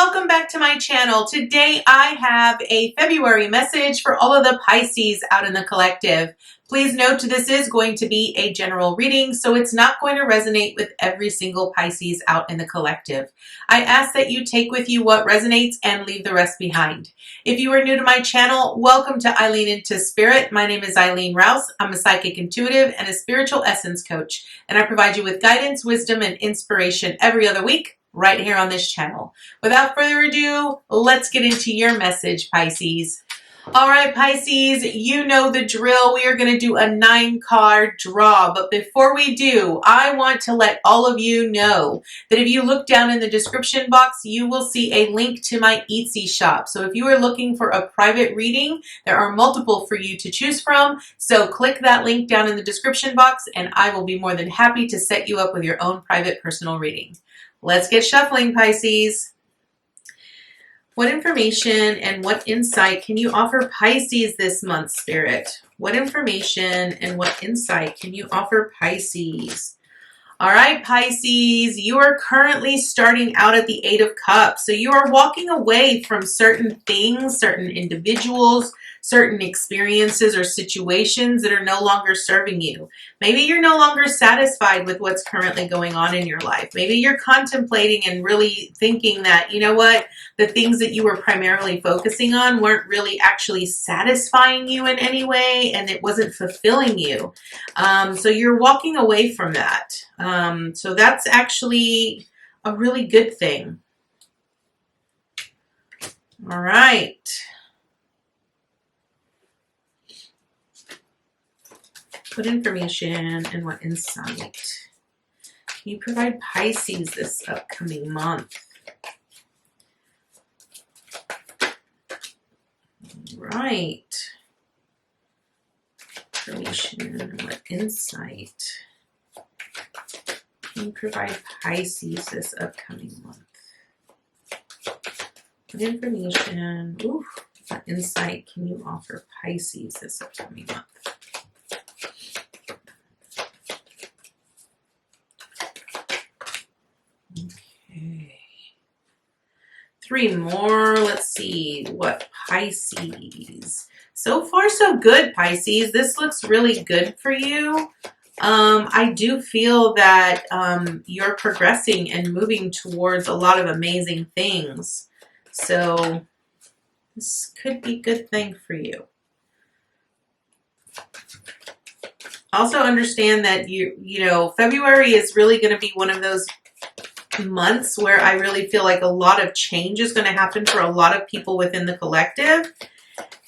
welcome back to my channel. Today I have a February message for all of the Pisces out in the collective. Please note this is going to be a general reading, so it's not going to resonate with every single Pisces out in the collective. I ask that you take with you what resonates and leave the rest behind. If you are new to my channel, welcome to Eileen Into Spirit. My name is Eileen Rouse. I'm a psychic intuitive and a spiritual essence coach, and I provide you with guidance, wisdom, and inspiration every other week right here on this channel. Without further ado, let's get into your message, Pisces. All right, Pisces, you know the drill. We are going to do a 9-card draw. But before we do, I want to let all of you know that if you look down in the description box, you will see a link to my Etsy shop. So if you are looking for a private reading, there are multiple for you to choose from. So click that link down in the description box, and I will be more than happy to set you up with your own private personal reading. Let's get shuffling, Pisces. What information and what insight can you offer Pisces this month, Spirit? What information and what insight can you offer Pisces? All right, Pisces, you are currently starting out at the 8 of Cups. So you are walking away from certain things, certain individuals, certain experiences or situations that are no longer serving you. Maybe you're no longer satisfied with what's currently going on in your life. Maybe you're contemplating and really thinking that, you know what, the things that you were primarily focusing on weren't really actually satisfying you in any way, and it wasn't fulfilling you. So you're walking away from that. So that's actually a really good thing. All right. What information and what insight can you provide Pisces this upcoming month? All right. Information and what insight can you provide Pisces this upcoming month? What information, what insight can you offer Pisces this upcoming month? Okay. 3 more. Let's see what Pisces. So far, so good, Pisces. This looks really good for you. I do feel that you're progressing and moving towards a lot of amazing things. So this could be a good thing for you. Also understand that you know, February is really going to be one of those months where I really feel like a lot of change is going to happen for a lot of people within the collective.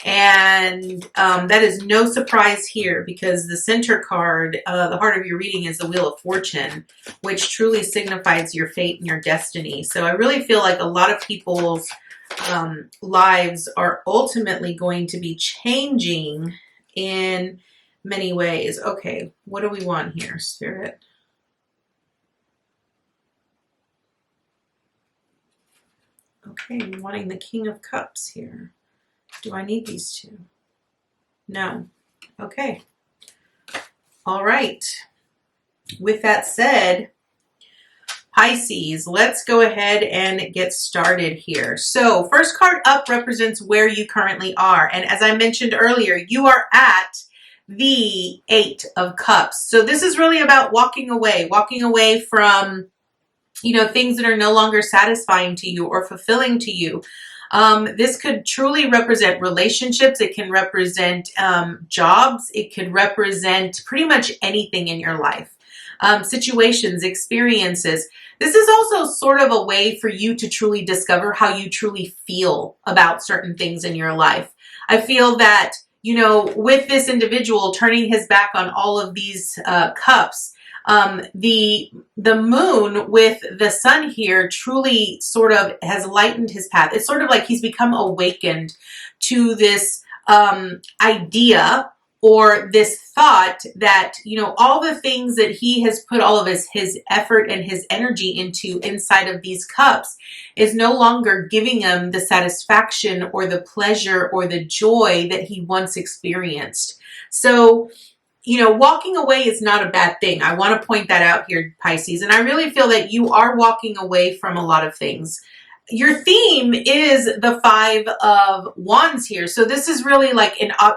And that is no surprise here, because the center card, the heart of your reading, is the Wheel of Fortune, which truly signifies your fate and your destiny. So I really feel like a lot of people's lives are ultimately going to be changing in many ways. Okay, what do we want here, Spirit? Okay, I'm wanting the King of Cups here. Do I need these two? No. Okay. All right. With that said, Pisces, let's go ahead and get started here. So first card up represents where you currently are. And as I mentioned earlier, you are at the 8 of Cups. So this is really about walking away from, you know, things that are no longer satisfying to you or fulfilling to you. This could truly represent relationships. It can represent jobs. It could represent pretty much anything in your life. Situations, experiences. This is also sort of a way for you to truly discover how you truly feel about certain things in your life. I feel that, you know, with this individual turning his back on all of these cups, the moon with the sun here truly sort of has lightened his path. It's sort of like he's become awakened to this idea or this thought that, you know, all the things that he has put all of his effort and his energy into inside of these cups is no longer giving him the satisfaction or the pleasure or the joy that he once experienced. So, you know, walking away is not a bad thing. I want to point that out here, Pisces. And I really feel that you are walking away from a lot of things. Your theme is the Five of Wands here. So this is really like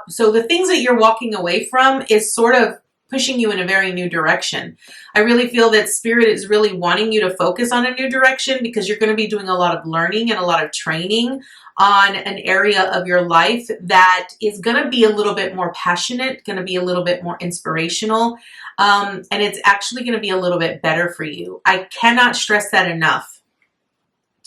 so the things that you're walking away from is sort of pushing you in a very new direction. I really feel that Spirit is really wanting you to focus on a new direction because you're going to be doing a lot of learning and a lot of training on an area of your life that is going to be a little bit more passionate, going to be a little bit more inspirational, and it's actually going to be a little bit better for you. I cannot stress that enough.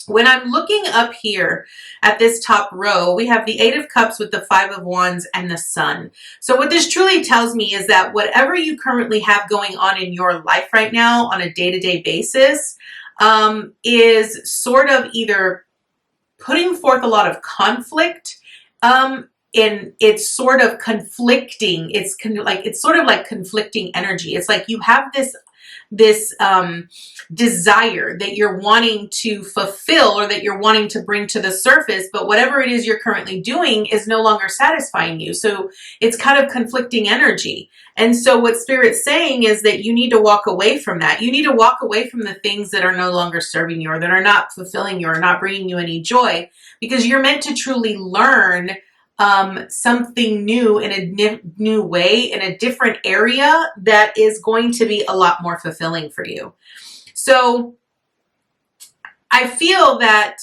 When I'm looking up here at this top row, we have the Eight of Cups with the Five of Wands and the Sun. So what this truly tells me is that whatever you currently have going on in your life right now on a day-to-day basis is sort of either putting forth a lot of conflict, and it's sort of conflicting. It's sort of like conflicting energy. It's like you have this desire that you're wanting to fulfill or that you're wanting to bring to the surface, but whatever it is you're currently doing is no longer satisfying you. So it's kind of conflicting energy. And so what Spirit's saying is that you need to walk away from that. You need to walk away from the things that are no longer serving you or that are not fulfilling you or not bringing you any joy, because you're meant to truly learn something new in a new way, in a different area that is going to be a lot more fulfilling for you. So I feel that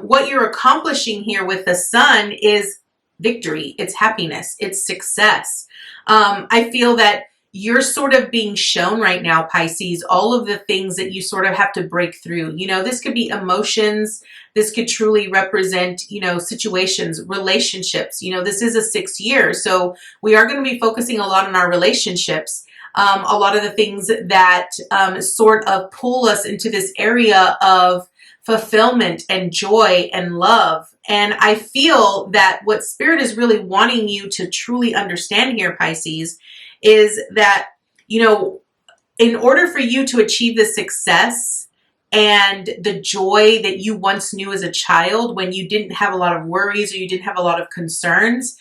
what you're accomplishing here with the Sun is victory, it's happiness, it's success. I feel that you're sort of being shown right now, Pisces, all of the things that you sort of have to break through. You know, this could be emotions. This could truly represent, you know, situations, relationships. You know, this is a 6th year. So we are going to be focusing a lot on our relationships. A lot of the things that sort of pull us into this area of fulfillment and joy and love. And I feel that what Spirit is really wanting you to truly understand here, Pisces, is that, you know, in order for you to achieve the success and the joy that you once knew as a child when you didn't have a lot of worries or you didn't have a lot of concerns,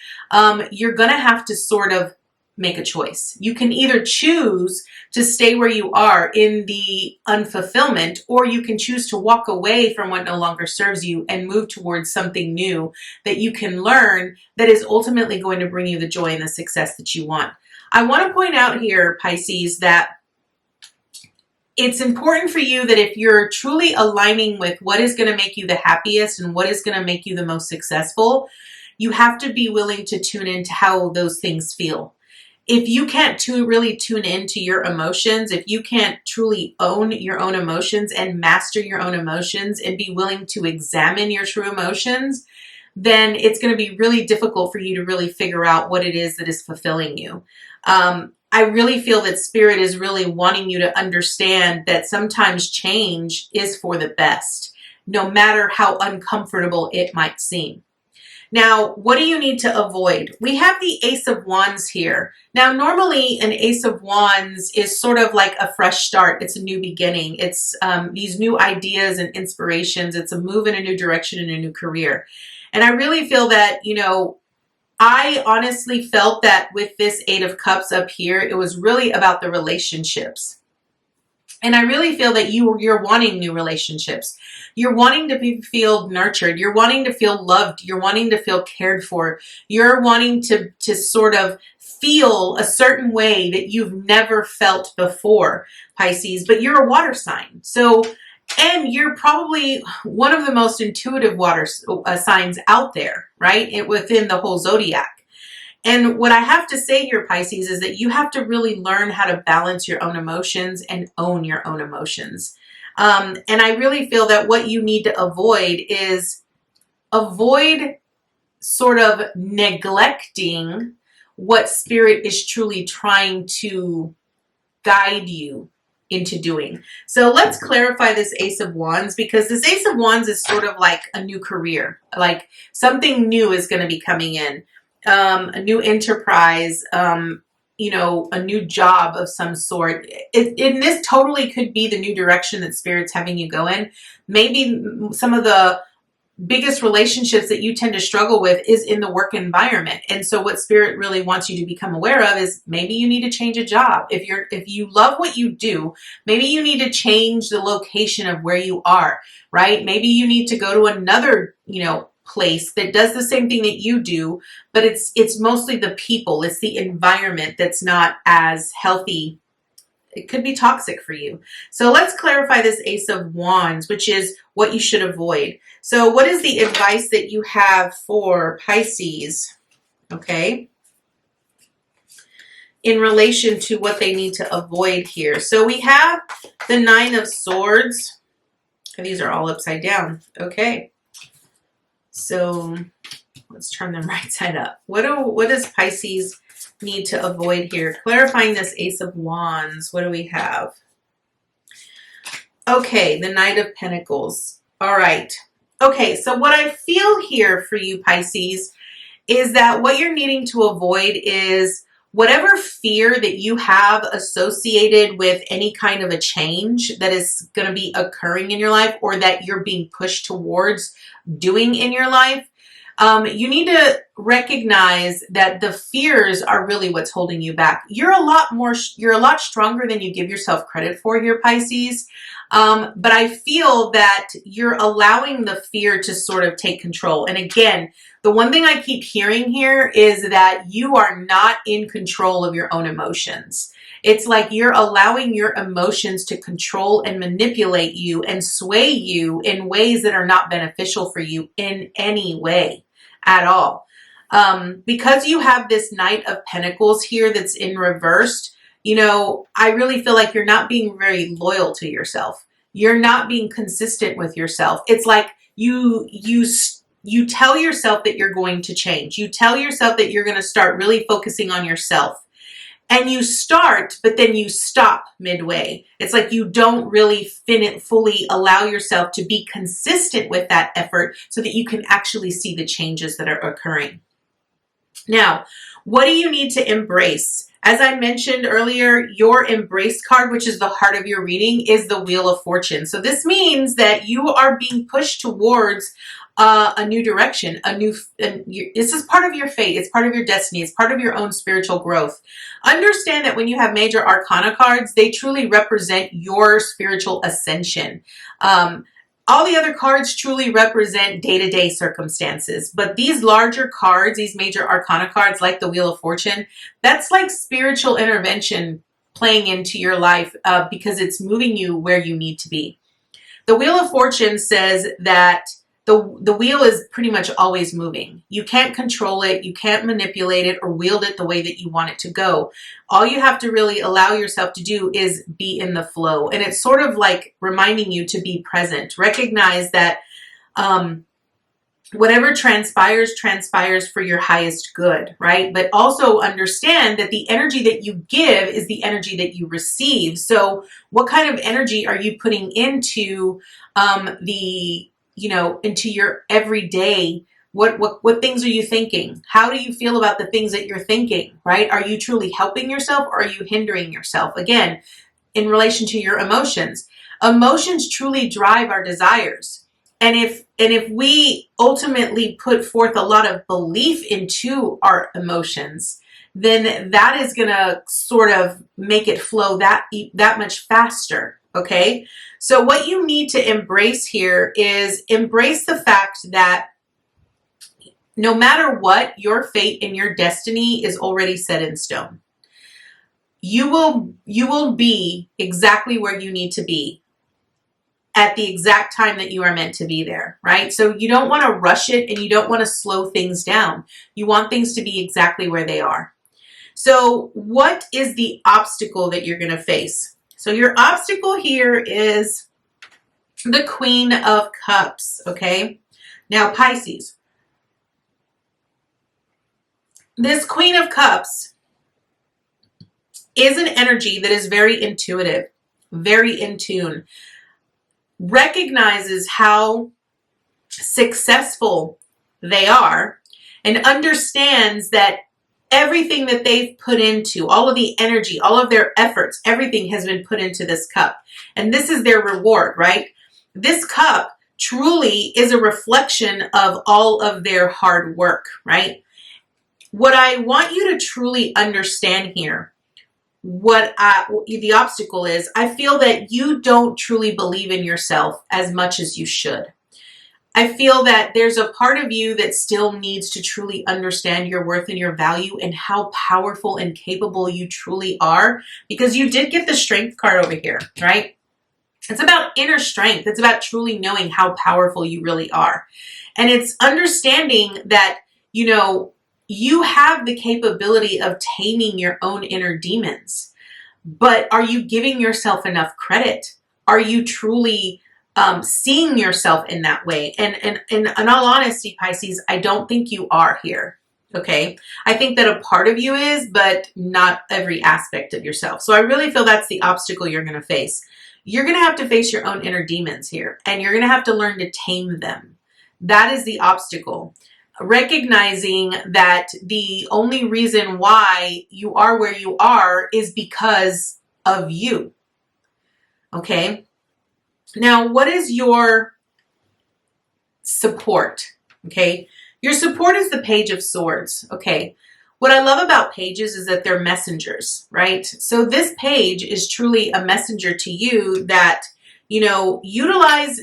you're going to have to sort of make a choice. You can either choose to stay where you are in the unfulfillment, or you can choose to walk away from what no longer serves you and move towards something new that you can learn that is ultimately going to bring you the joy and the success that you want. I want to point out here, Pisces, that it's important for you that if you're truly aligning with what is going to make you the happiest and what is going to make you the most successful, you have to be willing to tune into how those things feel. If you can't really tune into your emotions, if you can't truly own your own emotions and master your own emotions and be willing to examine your true emotions, then it's going to be really difficult for you to really figure out what it is that is fulfilling you. I really feel that Spirit is really wanting you to understand that sometimes change is for the best, no matter how uncomfortable it might seem. Now, what do you need to avoid? We have the Ace of Wands here. Now, normally an Ace of Wands is sort of like a fresh start. It's a new beginning. It's these new ideas and inspirations. It's a move in a new direction in a new career. And I really feel that, you know, I honestly felt that with this Eight of Cups up here, it was really about the relationships. And I really feel that you're wanting new relationships. You're wanting to feel nurtured. You're wanting to feel loved. You're wanting to feel cared for. You're wanting to sort of feel a certain way that you've never felt before, Pisces. But you're a water sign. So, and you're probably one of the most intuitive water signs out there, right? Within the whole zodiac. And what I have to say here, Pisces, is that you have to really learn how to balance your own emotions and own your own emotions. And I really feel that what you need to avoid is avoid sort of neglecting what Spirit is truly trying to guide you into doing. So let's clarify this Ace of Wands, because this Ace of Wands is sort of like a new career, like something new is going to be coming in. A new enterprise, you know, a new job of some sort. And this totally could be the new direction that Spirit's having you go in. Maybe some of the biggest relationships that you tend to struggle with is in the work environment. And so what Spirit really wants you to become aware of is maybe you need to change a job. If you love what you do, maybe you need to change the location of where you are, right? Maybe you need to go to another, place that does the same thing that you do, but it's mostly the people, it's the environment that's not as healthy. It could be toxic for you. So let's clarify this Ace of Wands, which is what you should avoid. So what is the advice that you have for Pisces? Okay. In relation to what they need to avoid here. So we have the Nine of Swords. These are all upside down. Okay. So let's turn them right side up. What does Pisces need to avoid here? Clarifying this Ace of Wands. What do we have? Okay, the Knight of Pentacles. All right. Okay, so what I feel here for you, Pisces, is that what you're needing to avoid is whatever fear that you have associated with any kind of a change that is going to be occurring in your life or that you're being pushed towards doing in your life. You need to recognize that the fears are really what's holding you back. You're a lot stronger than you give yourself credit for here, Pisces. But I feel that you're allowing the fear to sort of take control. And again, the one thing I keep hearing here is that you are not in control of your own emotions. It's like you're allowing your emotions to control and manipulate you and sway you in ways that are not beneficial for you in any way at all. Because you have this Knight of Pentacles here that's in reversed, I really feel like you're not being very loyal to yourself. You're not being consistent with yourself. It's like you tell yourself that you're going to change. You tell yourself that you're going to start really focusing on yourself. And you start, but then you stop midway. It's like you don't really fully allow yourself to be consistent with that effort so that you can actually see the changes that are occurring. Now, what do you need to embrace? As I mentioned earlier, your embrace card, which is the heart of your reading, is the Wheel of Fortune. So this means that you are being pushed towards a new direction, this is part of your fate. It's part of your destiny. It's part of your own spiritual growth. Understand that when you have major arcana cards, they truly represent your spiritual ascension. All the other cards truly represent day-to-day circumstances, but these larger cards, these major arcana cards like the Wheel of Fortune, that's like spiritual intervention playing into your life because it's moving you where you need to be. The Wheel of Fortune says that the wheel is pretty much always moving. You can't control it. You can't manipulate it or wield it the way that you want it to go. All you have to really allow yourself to do is be in the flow. And it's sort of like reminding you to be present. Recognize that whatever transpires for your highest good, right? But also understand that the energy that you give is the energy that you receive. So what kind of energy are you putting into into your everyday, what things are you thinking? How do you feel about the things that you're thinking, right? Are you truly helping yourself or are you hindering yourself? Again, in relation to your emotions. Emotions truly drive our desires. And if we ultimately put forth a lot of belief into our emotions, then that is going to sort of make it flow that much faster. Okay, so what you need to embrace here is embrace the fact that no matter what, your fate and your destiny is already set in stone. You will be exactly where you need to be at the exact time that you are meant to be there, right? So you don't want to rush it and you don't want to slow things down. You want things to be exactly where they are. So what is the obstacle that you're going to face? So your obstacle here is the Queen of Cups, okay? Now, Pisces, this Queen of Cups is an energy that is very intuitive, very in tune, recognizes how successful they are, and understands that everything that they've put into, all of the energy, all of their efforts, everything has been put into this cup. And this is their reward, right? This cup truly is a reflection of all of their hard work, right? What I want you to truly understand here, the obstacle is, I feel that you don't truly believe in yourself as much as you should. I feel that there's a part of you that still needs to truly understand your worth and your value and how powerful and capable you truly are, because you did get the strength card over here, right? It's about inner strength. It's about truly knowing how powerful you really are. And it's understanding that, you have the capability of taming your own inner demons. But are you giving yourself enough credit? Are you truly seeing yourself in that way? And in all honesty, Pisces, I don't think you are here. Okay. I think that a part of you is, but not every aspect of yourself. So I really feel that's the obstacle you're going to face. You're going to have to face your own inner demons here, and you're going to have to learn to tame them. That is the obstacle. Recognizing that the only reason why you are where you are is because of you. Okay. Now, what is your support? Okay. Your support is the Page of Swords. Okay. What I love about pages is that they're messengers, right? So this page is truly a messenger to you that, utilize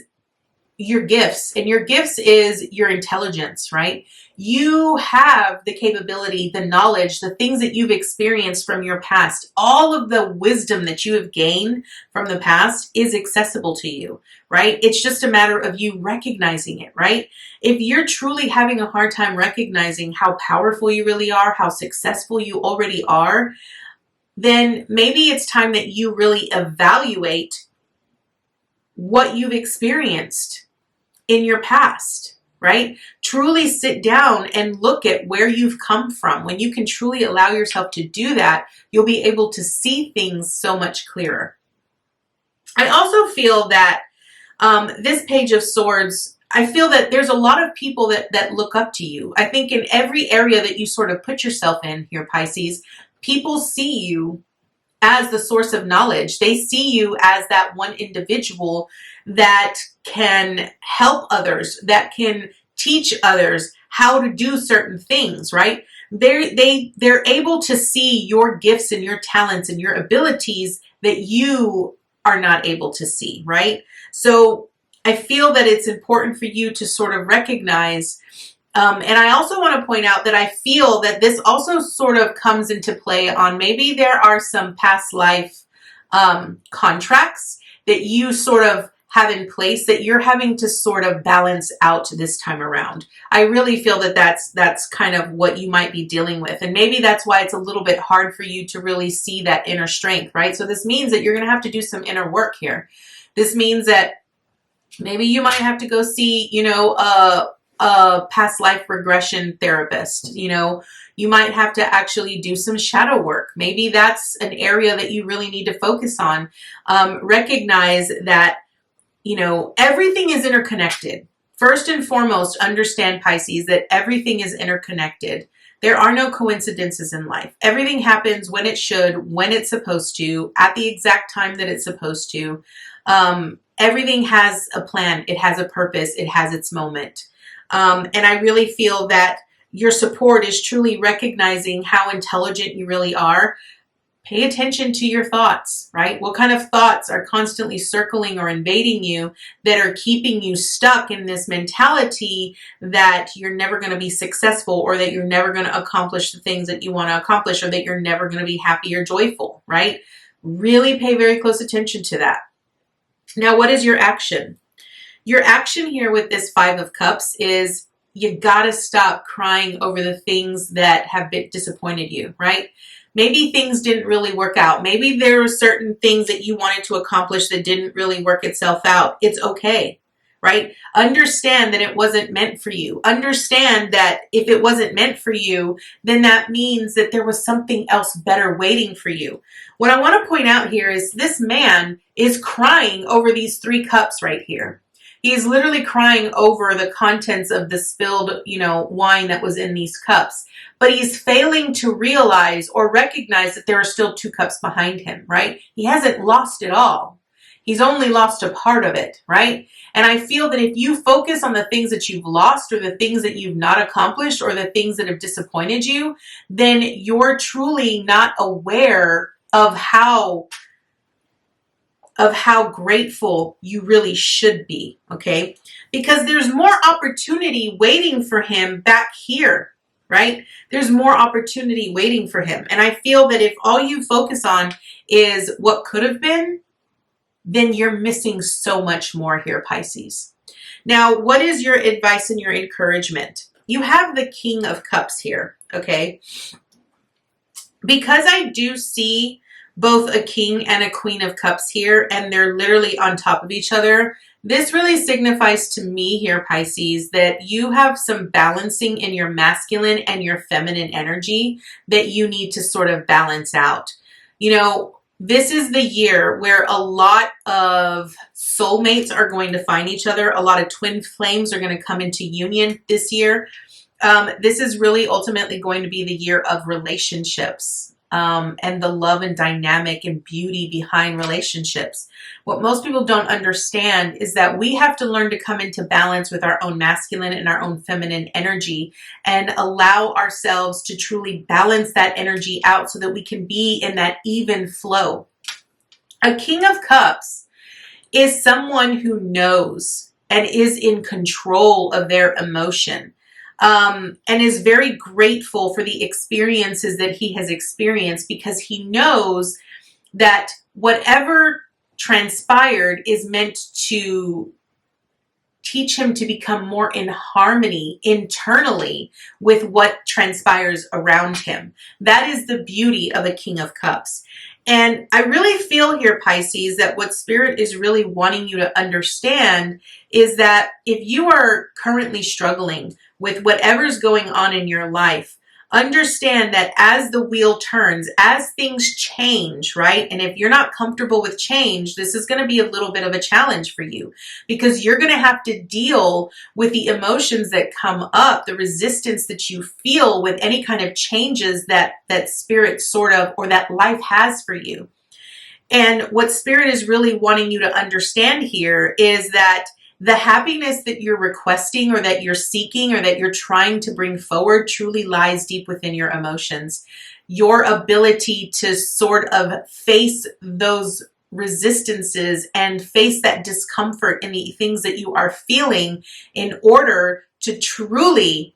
your gifts, and your gifts is your intelligence, right? You have the capability, the knowledge, the things that you've experienced from your past, all of the wisdom that you have gained from the past is accessible to you, right? It's just a matter of you recognizing it, right? If you're truly having a hard time recognizing how powerful you really are, how successful you already are, then maybe it's time that you really evaluate what you've experienced in your past, right? Truly sit down and look at where you've come from. When you can truly allow yourself to do that, you'll be able to see things so much clearer. I also feel that this Page of Swords, I feel that there's a lot of people that look up to you. I think in every area that you sort of put yourself in here, Pisces, people see you as the source of knowledge. They see you as that one individual that can help others, that can teach others how to do certain things, right? They're able to see your gifts and your talents and your abilities that you are not able to see, right? So I feel that it's important for you to sort of recognize. And I also want to point out that I feel that this also sort of comes into play on maybe there are some past life contracts that you sort of have in place that you're having to sort of balance out this time around. I really feel that that's kind of what you might be dealing with. And maybe that's why it's a little bit hard for you to really see that inner strength, right? So this means that you're going to have to do some inner work here. This means that maybe you might have to go see, a past life regression therapist. You might have to actually do some shadow work. Maybe that's an area that you really need to focus on. Recognize that, everything is interconnected. First and foremost, understand, Pisces, that everything is interconnected. There are no coincidences in life. Everything happens when it should, when it's supposed to, at the exact time that it's supposed to. Everything has a plan. It has a purpose. It has its moment. And I really feel that your support is truly recognizing how intelligent you really are. Pay attention to your thoughts, right? What kind of thoughts are constantly circling or invading you that are keeping you stuck in this mentality that you're never going to be successful, or that you're never going to accomplish the things that you want to accomplish, or that you're never going to be happy or joyful, right? Really pay very close attention to that. Now, what is your action? Your action here with this Five of Cups is you got to stop crying over the things that have disappointed you, right? Maybe things didn't really work out. Maybe there were certain things that you wanted to accomplish that didn't really work itself out. It's okay, right? Understand that it wasn't meant for you. Understand that if it wasn't meant for you, then that means that there was something else better waiting for you. What I want to point out here is this man is crying over these 3 cups right here. He's literally crying over the contents of the spilled, wine that was in these cups. But he's failing to realize or recognize that there are still 2 cups behind him, right? He hasn't lost it all. He's only lost a part of it, right? And I feel that if you focus on the things that you've lost or the things that you've not accomplished or the things that have disappointed you, then you're truly not aware of how grateful you really should be, okay? Because there's more opportunity waiting for him back here, right? There's more opportunity waiting for him. And I feel that if all you focus on is what could have been, then you're missing so much more here, Pisces. Now, what is your advice and your encouragement? You have the King of Cups here, okay? Because I do see both a King and a Queen of Cups here, and they're literally on top of each other, this really signifies to me here, Pisces, that you have some balancing in your masculine and your feminine energy that you need to sort of balance out. You know, this is the year where a lot of soulmates are going to find each other. A lot of twin flames are going to come into union this year. This is really ultimately going to be the year of relationships and the love and dynamic and beauty behind relationships. What most people don't understand is that we have to learn to come into balance with our own masculine and our own feminine energy and allow ourselves to truly balance that energy out so that we can be in that even flow. A King of Cups is someone who knows and is in control of their emotion. And is very grateful for the experiences that he has experienced because he knows that whatever transpired is meant to teach him to become more in harmony internally with what transpires around him. That is the beauty of a King of Cups. And I really feel here, Pisces, that what Spirit is really wanting you to understand is that if you are currently struggling with whatever's going on in your life, understand that as the wheel turns, as things change, right? And if you're not comfortable with change, this is going to be a little bit of a challenge for you because you're going to have to deal with the emotions that come up, the resistance that you feel with any kind of changes that Spirit sort of, or that life has for you. And what Spirit is really wanting you to understand here is that the happiness that you're requesting or that you're seeking or that you're trying to bring forward truly lies deep within your emotions. Your ability to sort of face those resistances and face that discomfort in the things that you are feeling in order to truly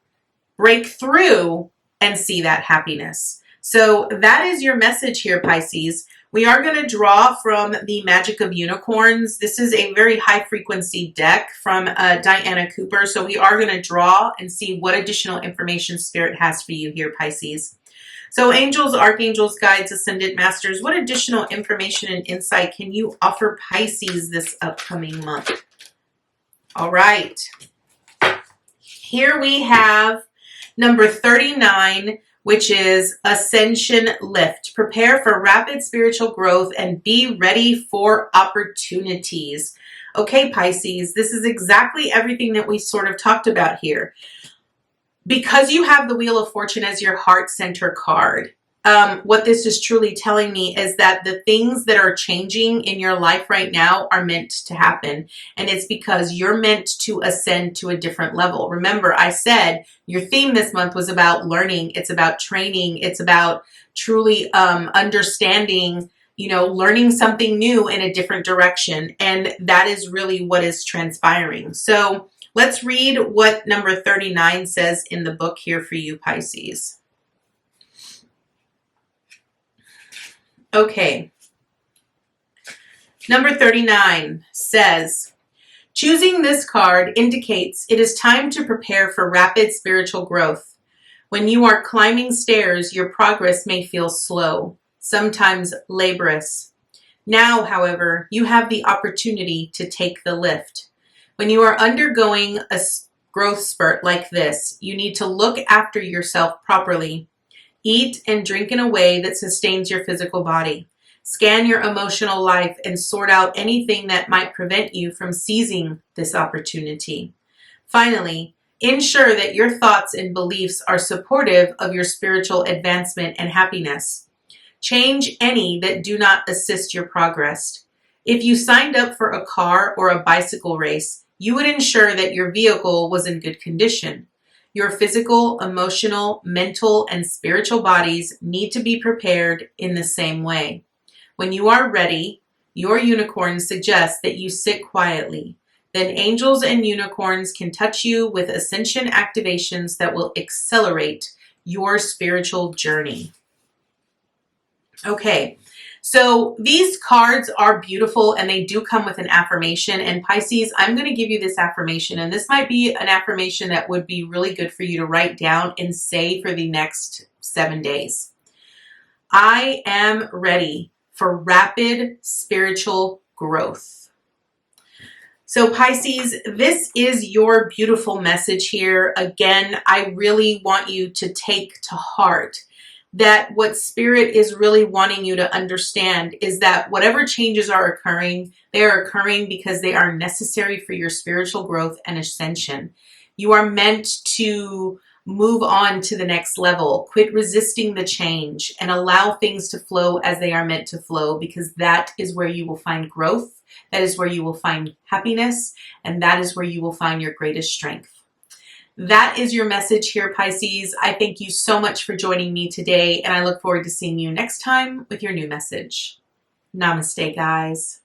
break through and see that happiness. So that is your message here, Pisces. We are going to draw from the Magic of Unicorns. This is a very high frequency deck from Diana Cooper. So we are going to draw and see what additional information Spirit has for you here, Pisces. So angels, archangels, guides, ascended masters, what additional information and insight can you offer Pisces this upcoming month? All right. Here we have number 39, which is Ascension Lift. Prepare for rapid spiritual growth and be ready for opportunities. Okay, Pisces, this is exactly everything that we sort of talked about here. Because you have the Wheel of Fortune as your heart center card, what this is truly telling me is that the things that are changing in your life right now are meant to happen. And it's because you're meant to ascend to a different level. Remember, I said your theme this month was about learning. It's about training. It's about truly understanding, you know, learning something new in a different direction. And that is really what is transpiring. So let's read what number 39 says in the book here for you, Pisces. Okay. Number 39 says, choosing this card indicates it is time to prepare for rapid spiritual growth. When you are climbing stairs, your progress may feel slow, sometimes laborious. Now, however, you have the opportunity to take the lift. When you are undergoing a growth spurt like this, you need to look after yourself properly. Eat and drink in a way that sustains your physical body. Scan your emotional life and sort out anything that might prevent you from seizing this opportunity. Finally, ensure that your thoughts and beliefs are supportive of your spiritual advancement and happiness. Change any that do not assist your progress. If you signed up for a car or a bicycle race, you would ensure that your vehicle was in good condition. Your physical, emotional, mental, and spiritual bodies need to be prepared in the same way. When you are ready, your unicorn suggests that you sit quietly. Then angels and unicorns can touch you with ascension activations that will accelerate your spiritual journey. Okay, so these cards are beautiful and they do come with an affirmation. And Pisces, I'm going to give you this affirmation, and this might be an affirmation that would be really good for you to write down and say for the next 7 days. I am ready for rapid spiritual growth. So Pisces, this is your beautiful message here. Again, I really want you to take to heart that what Spirit is really wanting you to understand is that whatever changes are occurring, they are occurring because they are necessary for your spiritual growth and ascension. You are meant to move on to the next level. Quit resisting the change and allow things to flow as they are meant to flow, because that is where you will find growth. That is where you will find happiness, and that is where you will find your greatest strength. That is your message here, Pisces. I thank you so much for joining me today, and I look forward to seeing you next time with your new message. Namaste, guys.